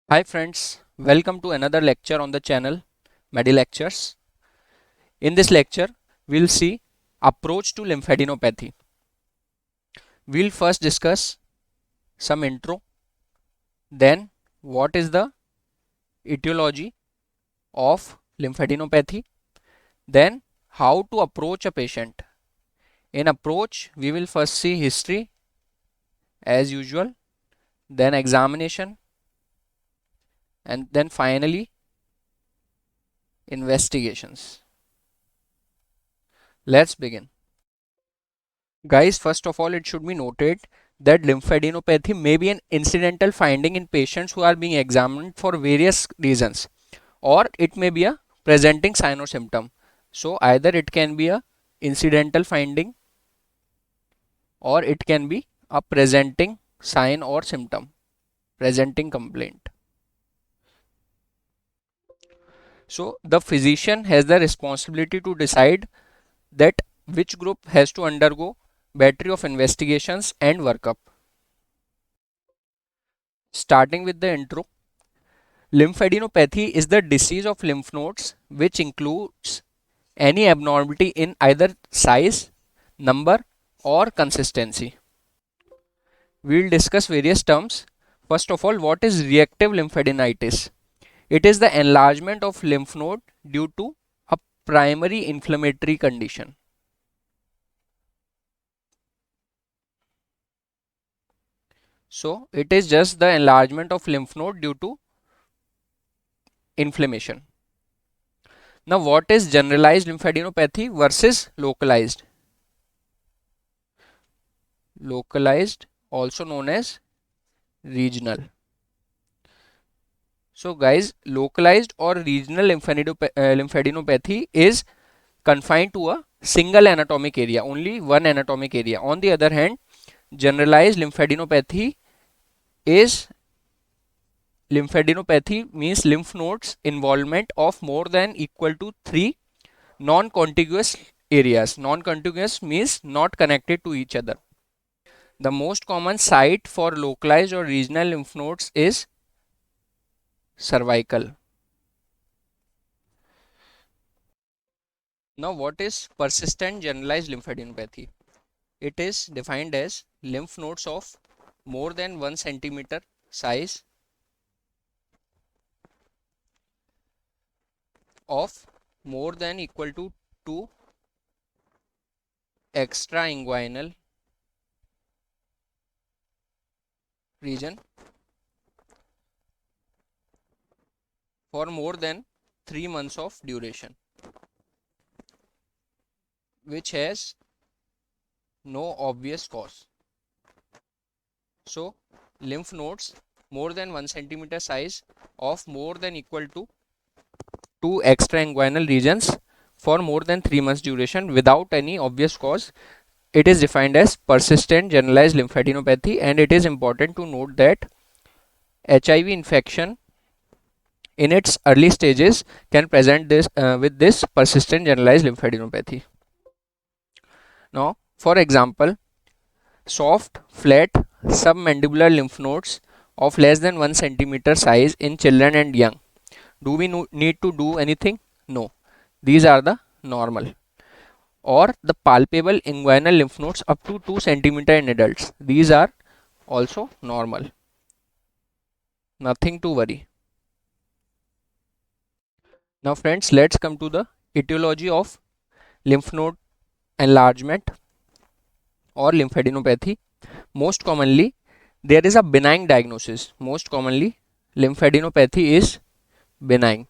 Hi friends, welcome to another lecture on the channel Medi Lectures. In this lecture, we'll see approach to lymphadenopathy. We'll first discuss some intro, then what is the etiology of lymphadenopathy, then how to approach a patient. In approach, we will first see history as usual, then examination, and then finally investigations. Let's begin. Guys, first of all, it should be noted that lymphadenopathy may be an incidental finding in patients who are being examined for various reasons, or it may be a presenting sign or symptom. So either it can be a incidental finding or it can be a presenting sign or symptom, presenting complaint. So the physician has the responsibility to decide that which group has to undergo battery of investigations and workup. Starting with the intro, lymphadenopathy is the disease of lymph nodes which includes any abnormality in either size, number, or consistency. We'll discuss various terms. First of all, what is reactive lymphadenitis? It is the enlargement of lymph node due to a primary inflammatory condition. So, it is just the enlargement of lymph node due to inflammation. Now, what is generalized lymphadenopathy versus localized? Localized, also known as regional. So guys, localized or regional lymphadenopathy is confined to a single anatomic area, only one anatomic area. On the other hand, generalized lymphadenopathy means lymph nodes involvement of more than equal to 3 non-contiguous areas. Non-contiguous means not connected to each other. The most common site for localized or regional lymph nodes is cervical. Now, what is persistent generalized lymphadenopathy? It is defined as lymph nodes of more than 1 centimeter size of more than equal to 2 extrainguinal region for more than 3 months of duration, which has no obvious cause. So, lymph nodes more than 1 centimeter size of more than equal to 2 extrainguinal regions for more than 3 months duration without any obvious cause. It is defined as persistent generalized lymphadenopathy, and it is important to note that HIV infection in its early stages can present this with this persistent generalized lymphadenopathy. Now, for example, soft, flat, submandibular lymph nodes of less than 1 centimeter size in children and young. Do we need to do anything? No. These are the normal. Or the palpable inguinal lymph nodes up to 2 centimeter in adults. These are also normal. Nothing to worry. Now friends, let's come to the etiology of lymph node enlargement or lymphadenopathy. Most commonly, there is a benign diagnosis. Most commonly, lymphadenopathy is benign,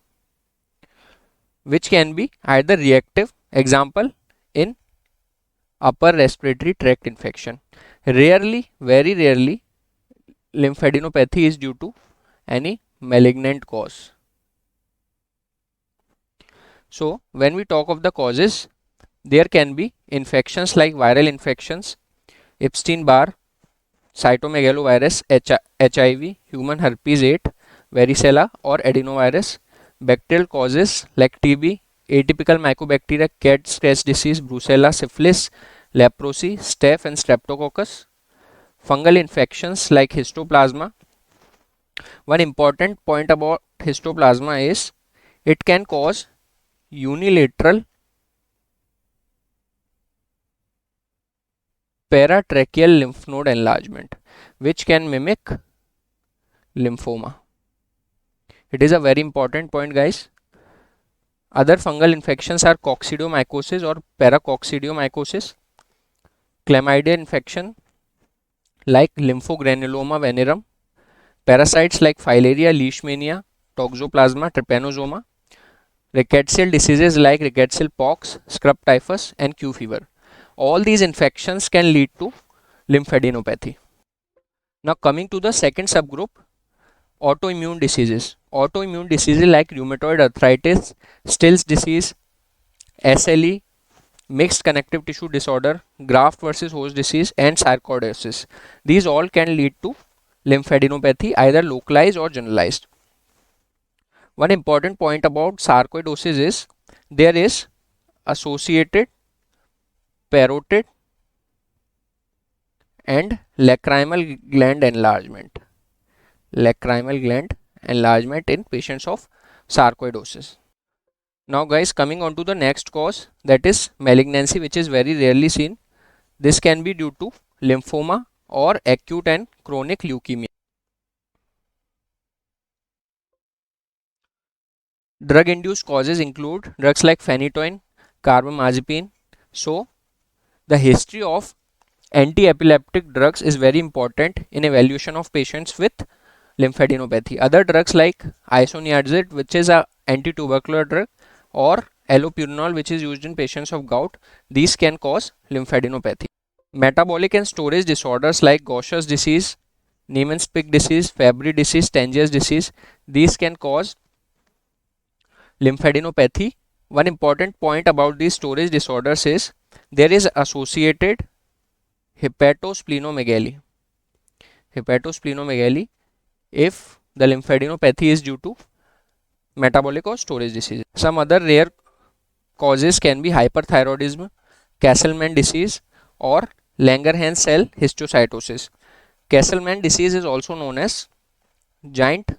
which can be either reactive, example in upper respiratory tract infection. Rarely, very rarely, lymphadenopathy is due to any malignant cause. So, when we talk of the causes, there can be infections like viral infections, Epstein-Barr, cytomegalovirus, HIV, human herpes 8, varicella or adenovirus, bacterial causes like TB, atypical mycobacteria, cat scratch disease, brucella, syphilis, leprosy, staph and streptococcus, fungal infections like histoplasma, One important point about histoplasma is it can cause unilateral paratracheal lymph node enlargement, which can mimic lymphoma. It is a very important point, guys. Other fungal infections are coccidiomycosis or paracoccidiomycosis, chlamydia infection like lymphogranuloma venereum, parasites like filaria, leishmania, toxoplasma, trypanosoma, rickettsial diseases like rickettsial pox, scrub typhus, and Q fever. All these infections can lead to lymphadenopathy. Now coming to the second subgroup, autoimmune diseases. Autoimmune diseases like rheumatoid arthritis, Still's disease, SLE, mixed connective tissue disorder, graft versus host disease, and sarcoidosis. These all can lead to lymphadenopathy, either localized or generalized. One important point about sarcoidosis is there is associated parotid and lacrimal gland enlargement. Lacrimal gland enlargement in patients of sarcoidosis. Now guys, coming on to the next cause, that is malignancy, which is very rarely seen. This can be due to lymphoma or acute and chronic leukemia. Drug induced causes include drugs like phenytoin, carbamazepine. So the history of anti-epileptic drugs is very important in evaluation of patients with lymphadenopathy. Other drugs like isoniazid, which is a anti-tubercular drug, or allopurinol, which is used in patients of gout, these can cause lymphadenopathy. Metabolic and storage disorders like Gaucher's disease, Niemann-Pick disease, Fabry disease, Tanger's disease, these can cause lymphadenopathy. One important point about these storage disorders is there is associated hepatosplenomegaly. Hepatosplenomegaly if the lymphadenopathy is due to metabolic or storage disease. Some other rare causes can be hyperthyroidism, Castleman disease, or Langerhans cell histiocytosis. Castleman disease is also known as giant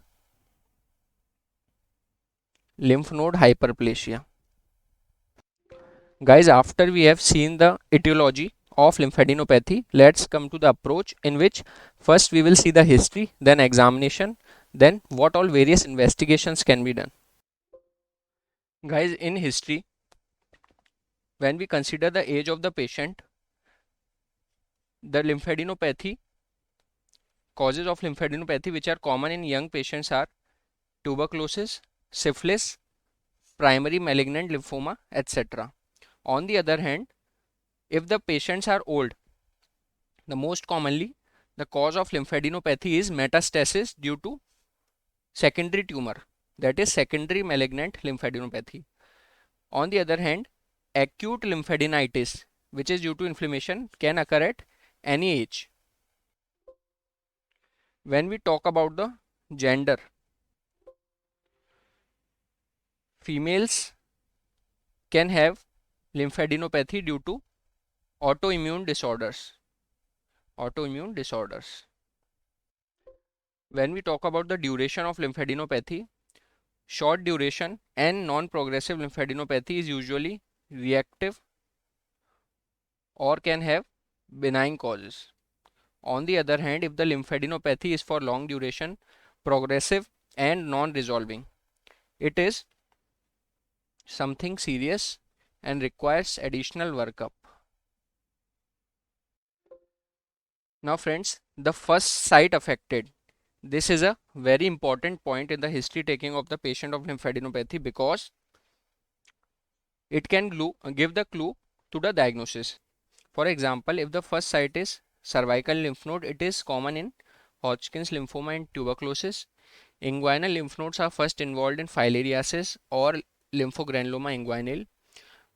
lymph node hyperplasia. Guys, after we have seen the etiology of lymphadenopathy, let's come to the approach in which first we will see the history, then examination, then what all various investigations can be done. Guys, in history, when we consider the age of the patient, the lymphadenopathy, causes of lymphadenopathy which are common in young patients are tuberculosis, syphilis, primary malignant lymphoma, etc. On the other hand, if the patients are old, the most commonly the cause of lymphadenopathy is metastasis due to secondary tumor, that is secondary malignant lymphadenopathy. On the other hand, acute lymphadenitis, which is due to inflammation, can occur at any age. When we talk about the gender, females can have lymphadenopathy due to autoimmune disorders. Autoimmune disorders. When we talk about the duration of lymphadenopathy, short duration and non-progressive lymphadenopathy is usually reactive or can have benign causes. On the other hand, if the lymphadenopathy is for long duration, progressive and non-resolving, it is something serious and requires additional workup. Now friends, the first site affected. This is a very important point in the history taking of the patient of lymphadenopathy because it can give the clue to the diagnosis. For example, if the first site is cervical lymph node, it is common in Hodgkin's lymphoma and tuberculosis. Inguinal lymph nodes are first involved in filariasis or lymphogranuloma inguinale.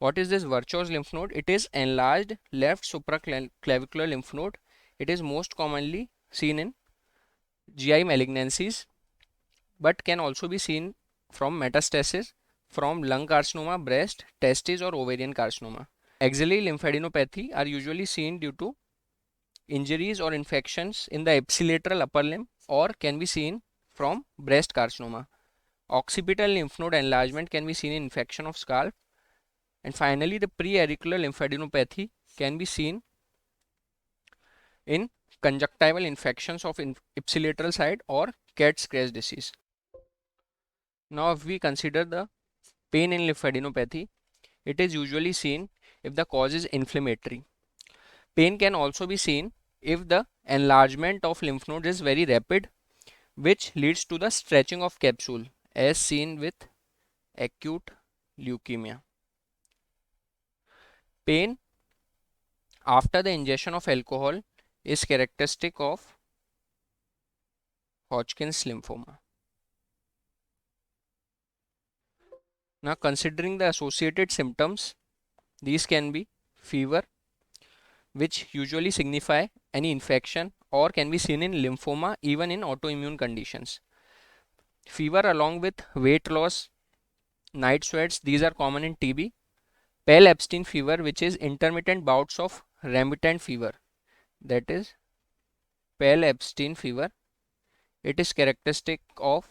What is this Virchow's lymph node? It is enlarged left supraclavicular lymph node. It is most commonly seen in GI malignancies, but can also be seen from metastasis from lung carcinoma, breast, testes, or ovarian carcinoma. Axillary lymphadenopathy are usually seen due to injuries or infections in the ipsilateral upper limb or can be seen from breast carcinoma. Occipital lymph node enlargement can be seen in infection of scalp. And finally, the pre-auricular lymphadenopathy can be seen in conjunctival infections of ipsilateral side or cat scratch disease. Now, if we consider the pain in lymphadenopathy, it is usually seen if the cause is inflammatory. Pain can also be seen if the enlargement of lymph nodes is very rapid, which leads to the stretching of capsule, as seen with acute leukemia. Pain after the ingestion of alcohol is characteristic of Hodgkin's lymphoma. Now, considering the associated symptoms, these can be fever, which usually signify any infection, or can be seen in lymphoma even in autoimmune conditions. Fever along with weight loss, night sweats, these are common in TB. Pale Epstein fever, which is intermittent bouts of remittent fever, that is Pale Epstein fever. It is characteristic of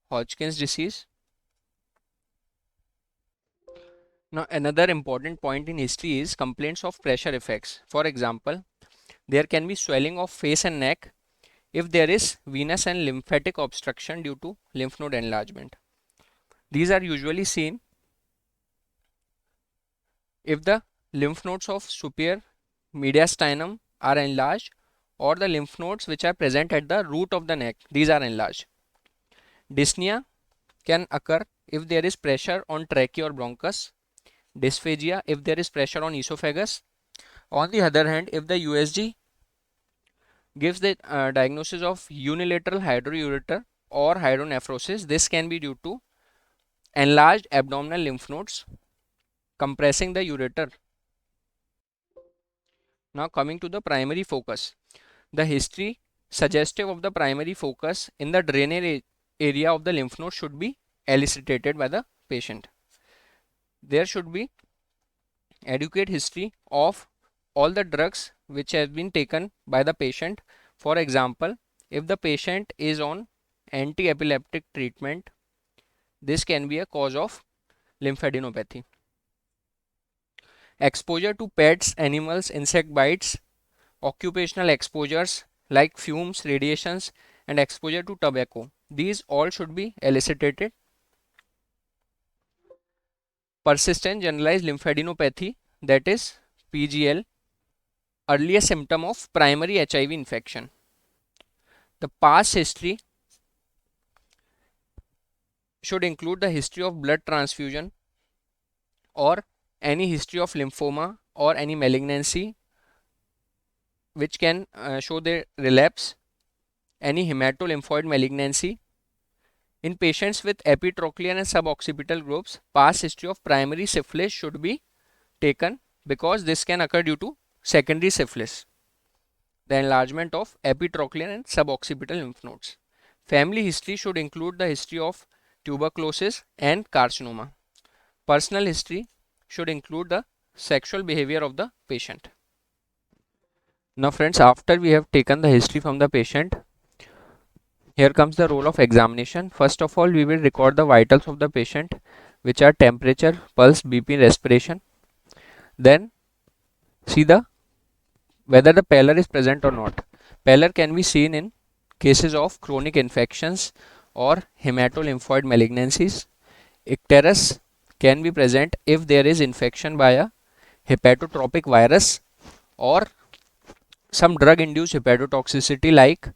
Hodgkin's disease. Now, another important point in history is complaints of pressure effects. For example, there can be swelling of face and neck if there is venous and lymphatic obstruction due to lymph node enlargement. These are usually seen if the lymph nodes of superior mediastinum are enlarged, or the lymph nodes which are present at the root of the neck, these are enlarged. Dyspnea can occur if there is pressure on trachea or bronchus. Dysphagia if there is pressure on esophagus. On the other hand, if the USG gives the diagnosis of unilateral hydroureter or hydronephrosis, this can be due to enlarged abdominal lymph nodes compressing the ureter. Now, coming to the primary focus, the history suggestive of the primary focus in the drainage area of the lymph node should be elicited by the patient. There should be adequate history of all the drugs which have been taken by the patient. For example, if the patient is on anti-epileptic treatment, this can be a cause of lymphadenopathy. Exposure to pets, animals, insect bites, occupational exposures like fumes, radiations, and exposure to tobacco, these all should be elicited. Persistent generalized lymphadenopathy, that is PGL, earliest symptom of primary HIV infection. The past history should include the history of blood transfusion or any history of lymphoma or any malignancy which can show the relapse, any hematolymphoid malignancy. In patients with epitrochlear and suboccipital groups, past history of primary syphilis should be taken because this can occur due to secondary syphilis, the enlargement of epitrochlear and suboccipital lymph nodes. Family history should include the history of tuberculosis and carcinoma. Personal history should include the sexual behavior of the patient. Now friends, after we have taken the history from the patient, here comes the role of examination. First of all, we will record the vitals of the patient, which are temperature, pulse, BP, respiration. Then see whether the pallor is present or not. Pallor can be seen in cases of chronic infections or hematolymphoid malignancies. Icterus can be present if there is infection by a hepatotropic virus or some drug induced hepatotoxicity like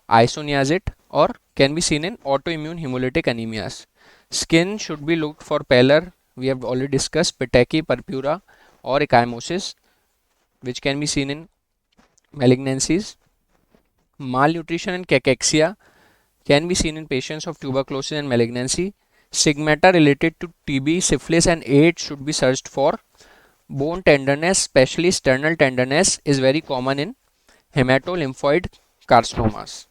isoniazid, or can be seen in autoimmune hemolytic anemias. Skin should be looked for pallor. We have already discussed petechiae, purpura or ecchymosis, which can be seen in malignancies. Malnutrition and cachexia can be seen in patients of tuberculosis and malignancy. Stigmata related to TB, syphilis and AIDS should be searched for. Bone tenderness, especially sternal tenderness, is very common in hematolymphoid carcinomas.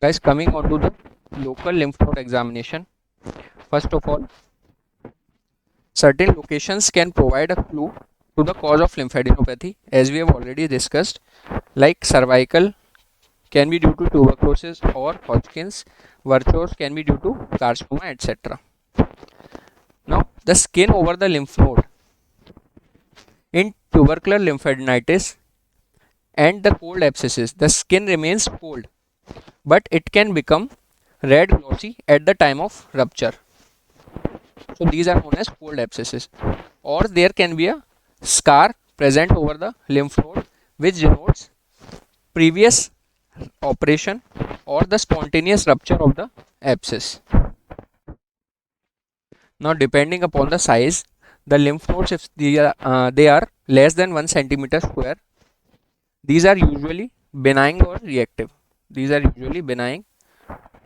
Guys, coming on to the local lymph node examination. First of all, certain locations can provide a clue to the cause of lymphadenopathy, as we have already discussed, like cervical can be due to tuberculosis or Hodgkin's. Virchoes can be due to carcinoma, etc. Now, the skin over the lymph node in tubercular lymphadenitis and the cold abscesses, the skin remains cold, but it can become red glossy at the time of rupture. So these are known as cold abscesses. Or there can be a scar present over the lymph node which denotes previous operation or the spontaneous rupture of the abscess. Now, depending upon the size, the lymph nodes, if they are less than 1 centimeter square, these are usually benign or reactive. These are usually benign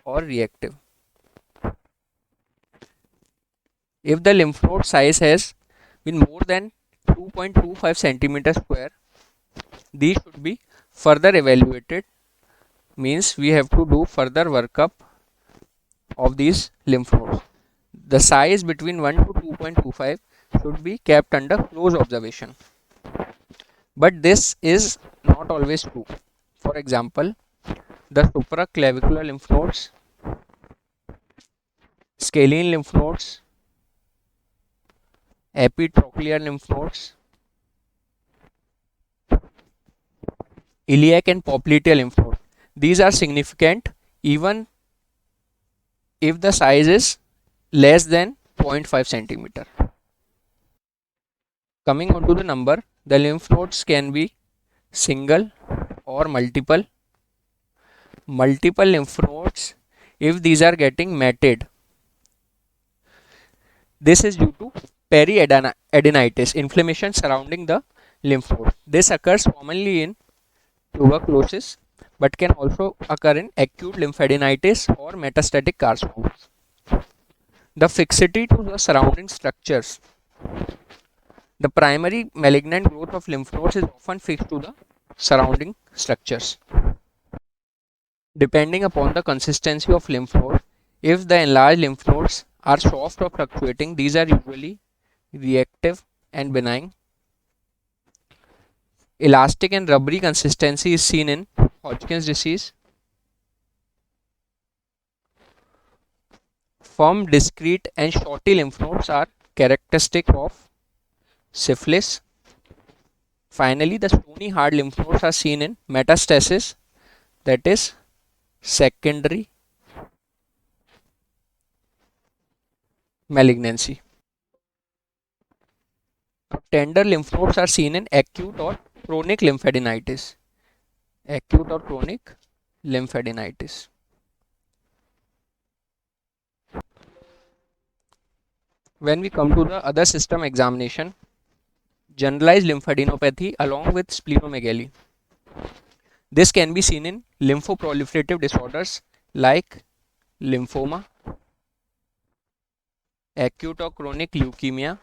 or reactive. If the lymph node size has been more than 2.25 centimeter square, these should be further evaluated. Means we have to do further workup of these lymph nodes. The size between 1 to 2.25 should be kept under close observation. But this is not always true. For example, the supraclavicular lymph nodes, scalene lymph nodes, epitrochlear lymph nodes, iliac and popliteal lymph nodes. These are significant even if the size is less than 0.5 centimeter. Coming on to the number, the lymph nodes can be single or multiple. Multiple lymph nodes, if these are getting matted, this is due to periadenitis, inflammation surrounding the lymph node. This occurs commonly in tuberculosis but can also occur in acute lymphadenitis or metastatic carcinomas. The fixity to the surrounding structures. The primary malignant growth of lymph nodes is often fixed to the surrounding structures. Depending upon the consistency of lymph node, if the enlarged lymph nodes are soft or fluctuating, these are usually reactive and benign. Elastic and rubbery consistency is seen in Hodgkin's disease. Firm, discrete and shorty lymph nodes are characteristic of syphilis. Finally, the stony hard lymph nodes are seen in metastasis, that is secondary malignancy. Tender lymph nodes are seen in acute or chronic lymphadenitis. Acute or chronic lymphadenitis. When we come to the other system examination, generalized lymphadenopathy along with splenomegaly. This can be seen in lymphoproliferative disorders like lymphoma, acute or chronic leukemia,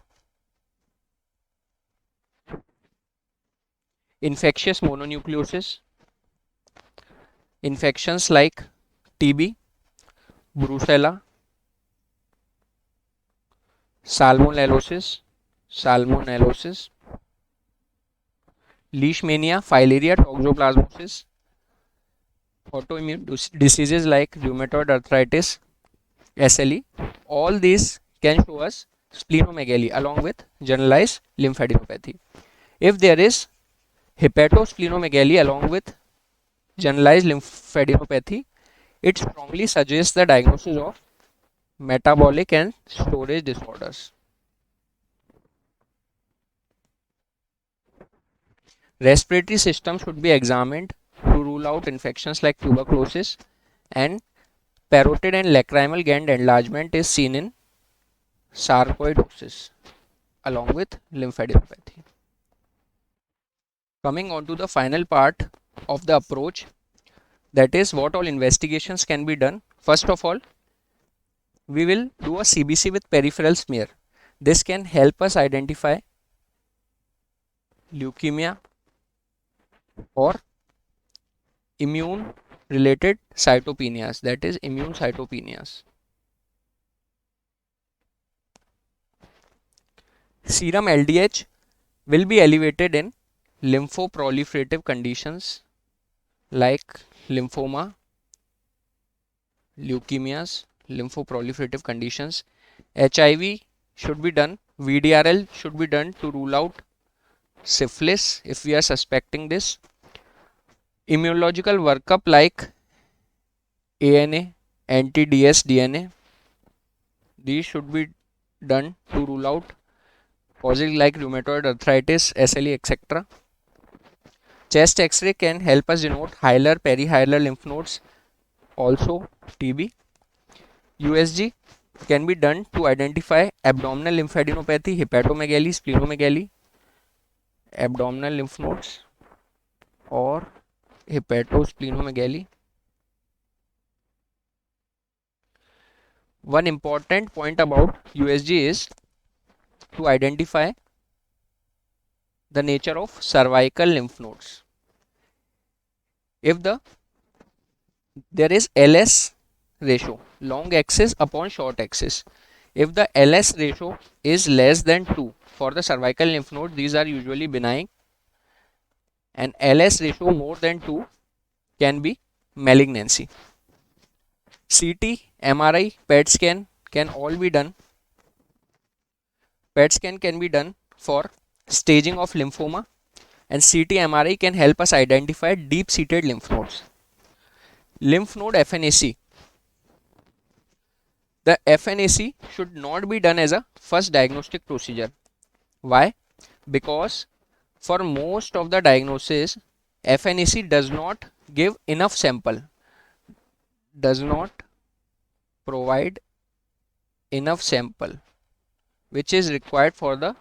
infectious mononucleosis, infections like TB, brucella, salmonellosis, leishmania, filaria, toxoplasmosis, autoimmune diseases like rheumatoid arthritis, SLE. All these can show us splenomegaly along with generalized lymphadenopathy. If there is hepatosplenomegaly along with generalized lymphadenopathy, it strongly suggests the diagnosis of metabolic and storage disorders. Respiratory system should be examined to rule out infections like tuberculosis, and parotid and lacrimal gland enlargement is seen in sarcoidosis along with lymphadenopathy. Coming on to the final part of the approach, that is what all investigations can be done. First of all, we will do a CBC with peripheral smear. This can help us identify leukemia or immune related cytopenias, that is immune cytopenias. Serum LDH will be elevated in lymphoproliferative conditions like lymphoma, leukemias, lymphoproliferative conditions. HIV should be done. VDRL should be done to rule out syphilis if we are suspecting this. Immunological workup like ANA, anti-DS DNA, these should be done to rule out causes like rheumatoid arthritis, SLE, etc. Chest X-ray can help us denote hilar, perihilar lymph nodes, also TB. USG can be done to identify abdominal lymphadenopathy, hepatomegaly, splenomegaly, abdominal lymph nodes, or hepatosplenomegaly. One important point about USG is to identify the nature of cervical lymph nodes. If there is LS ratio, long axis upon short axis, if the LS ratio is less than 2 for the cervical lymph node, these are usually benign, and LS ratio more than 2 can be malignancy. CT, MRI, PET scan can all be done. PET scan can be done for staging of lymphoma, and CT MRI can help us identify deep seated lymph nodes. Lymph node FNAC. The FNAC should not be done as a first diagnostic procedure. Why? Because for most of the diagnosis, FNAC does not give enough sample, does not provide enough sample which is required for the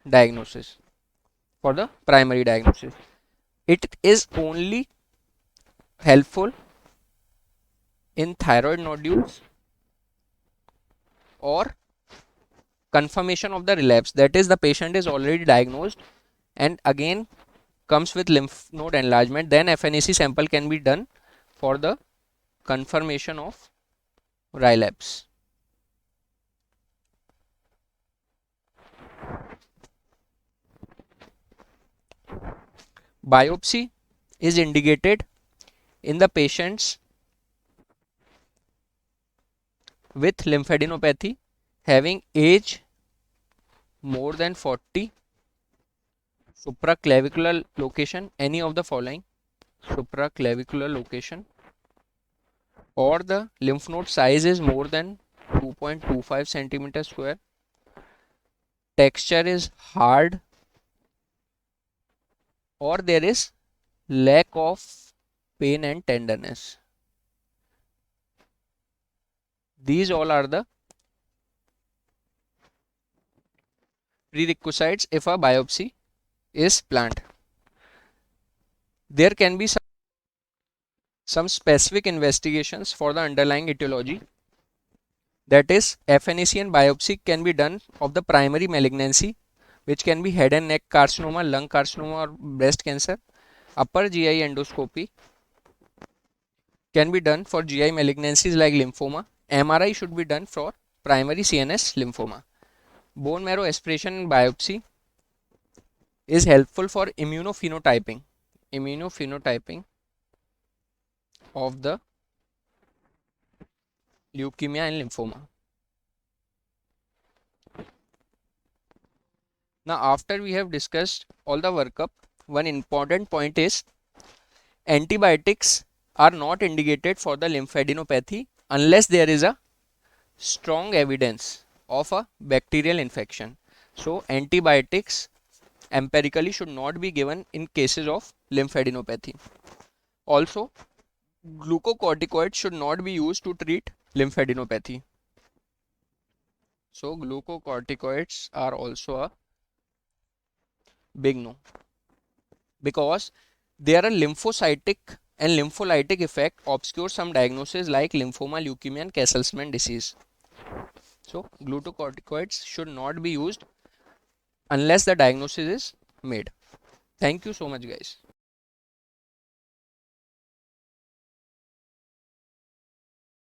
diagnosis, for the primary diagnosis. It is only helpful in thyroid nodules or confirmation of the relapse, that is the patient is already diagnosed and again comes with lymph node enlargement, then FNAC sample can be done for the confirmation of relapse. Biopsy is indicated in the patients with lymphadenopathy having age more than 40, supraclavicular location, any of the following, supraclavicular location, or the lymph node size is more than 2.25 centimeter square, texture is hard, or there is lack of pain and tenderness. These all are the prerequisites if a biopsy is planned. There can be some specific investigations for the underlying etiology, that is FNAC and biopsy can be done of the primary malignancy, which can be head and neck carcinoma, lung carcinoma, or breast cancer. Upper GI endoscopy can be done for GI malignancies like lymphoma. MRI should be done for primary CNS lymphoma. Bone marrow aspiration and biopsy is helpful for immunophenotyping of the leukemia and lymphoma. Now, after we have discussed all the workup, one important point is antibiotics are not indicated for the lymphadenopathy unless there is a strong evidence of a bacterial infection. So, antibiotics empirically should not be given in cases of lymphadenopathy. Also, glucocorticoids should not be used to treat lymphadenopathy. So, glucocorticoids are also a big no, because there are lymphocytic and lympholytic effect obscure some diagnoses like lymphoma, leukemia, and Castleman disease. So, glucocorticoids should not be used unless the diagnosis is made. Thank you so much, guys.